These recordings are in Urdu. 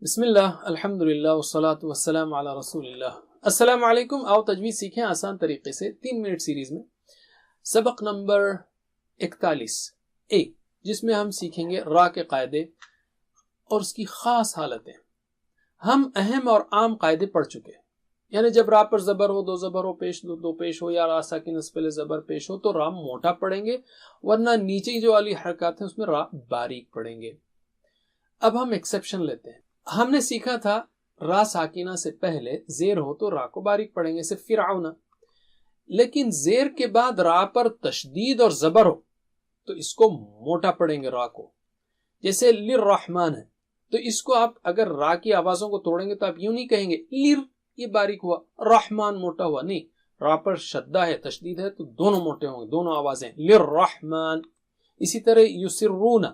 بسم اللہ الحمدللہ والصلاة والسلام علی رسول اللہ۔ السلام علیکم، آؤ تجوید سیکھیں آسان طریقے سے 3 منٹ سیریز میں۔ سبق نمبر 41 اے، جس میں ہم سیکھیں گے را کے قاعدے اور اس کی خاص حالتیں۔ ہم اہم اور عام قاعدے پڑھ چکے ہیں، یعنی جب را پر زبر ہو، 2 زبر ہو، پیش دو پیش ہو، یا را ساکن سے پہلے زبر پیش ہو تو را موٹا پڑھیں گے، ورنہ نیچے جو والی حرکات ہیں اس میں را باریک پڑھیں گے۔ اب ہم ایکسیپشن لیتے ہیں۔ ہم نے سیکھا تھا را ساکینہ سے پہلے زیر ہو تو را کو باریک پڑھیں گے، صرف فرعون، لیکن زیر کے بعد را پر تشدید اور زبر ہو تو اس کو موٹا پڑھیں گے را کو، جیسے للرحمن ہے تو اس کو آپ اگر را کی آوازوں کو توڑیں گے تو آپ یوں نہیں کہیں گے لر یہ باریک ہوا، رحمان موٹا ہوا، نہیں، را پر شدہ ہے، تشدید ہے تو دونوں موٹے ہوں گے، دونوں آوازیں للرحمن۔ اسی طرح یسرون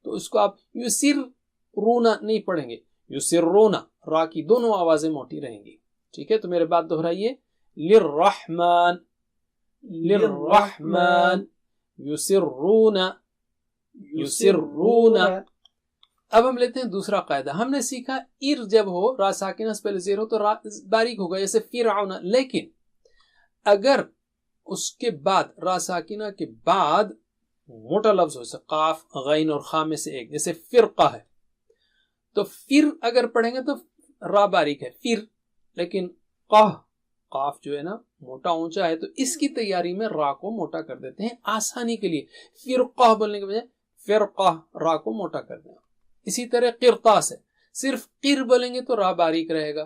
تو اس کو آپ یسرون نہیں پڑھیں گے، یسرون، را کی دونوں آوازیں موٹی رہیں گی۔ ٹھیک ہے، تو میرے بات دہرائیے، للرحمن، للرحمن، یسرون، یسرون۔ اب ہم لیتے ہیں دوسرا قاعدہ۔ ہم نے سیکھا ایر جب ہو، را ساکنہ سے پہلے زیر ہو تو را باریک ہوگا، جیسے فرعون، لیکن اگر اس کے بعد را ساکنہ کے بعد موٹا لفظ ہو، جیسے قاف، غین اور خا میں سے ایک، جیسے فرقہ ہے، تو فر اگر پڑھیں گے تو را باریک ہے فر، لیکن قاف جو ہے نا موٹا اونچا ہے تو اس کی تیاری میں را کو موٹا کر دیتے ہیں آسانی کے لیے، فرقہ بولنے کے بجائے فرقہ، را کو موٹا کر دیں۔ اسی طرح قرطاس ہے، صرف قر بولیں گے تو را باریک رہے گا،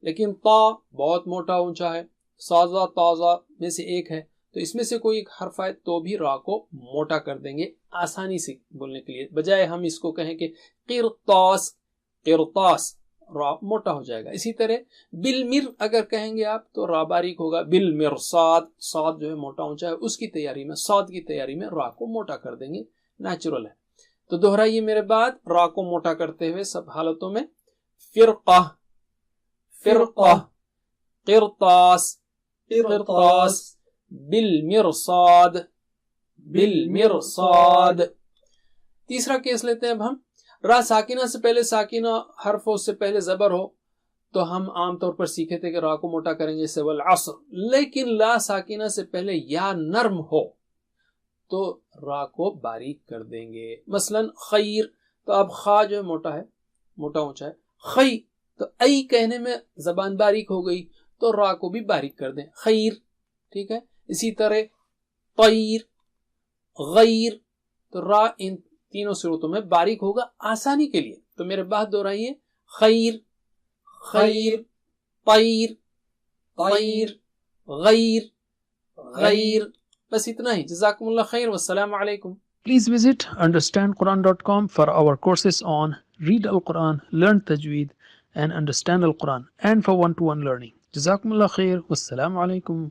لیکن تا بہت موٹا اونچا ہے، سازا تازا میں سے ایک ہے تو اس میں سے کوئی ایک حرف آئے تو بھی را کو موٹا کر دیں گے آسانی سے بولنے کے لیے، بجائے ہم اس کو کہیں کہ قرطاس، قرطاس، را موٹا ہو جائے گا۔ اسی طرح بالمر اگر کہیں گے آپ تو را باریک ہوگا، بالمرصاد، صاد جو ہے موٹا اونچا ہے، اس کی تیاری میں، صاد کی تیاری میں را کو موٹا کر دیں گے، نیچرل ہے۔ تو دہرائیے میرے بعد، را کو موٹا کرتے ہوئے سب حالتوں میں، فرقہ، فرقہ، قرطاس، قرطاس، بالمرصاد، بالمرصاد۔ تیسرا کیس لیتے ہیں اب ہم۔ را ساکنہ سے پہلے ساکنہ حرف ہو، اس سے پہلے زبر ہو تو ہم عام طور پر سیکھے تھے کہ را کو موٹا کریں گے، سے والعصر، لیکن لا ساکنہ سے پہلے یا نرم ہو تو را کو باریک کر دیں گے، مثلا خیر، تو اب خا جو ہے موٹا ہے، موٹا اونچا ہے، خی تو ای کہنے میں زبان باریک ہو گئی تو را کو بھی باریک کر دیں، خیر، ٹھیک ہے۔ اسی طرح طیر، غیر، تو را ان تینوں صورتوں میں باریک ہوگا آسانی کے لیے۔ تو میرے بات دہرائیے، خیر، خیر، طیر، طیر، غیر، غیر، بس اتنا ہی۔ جزاکم اللہ خیر، والسلام علیکم۔ Please visit understandquran.com for our courses on Read Al-Quran, Learn Tajweed and Understand Al-Quran, and for one-to-one learning. Jazakumullah khair. Wassalamu alaikum.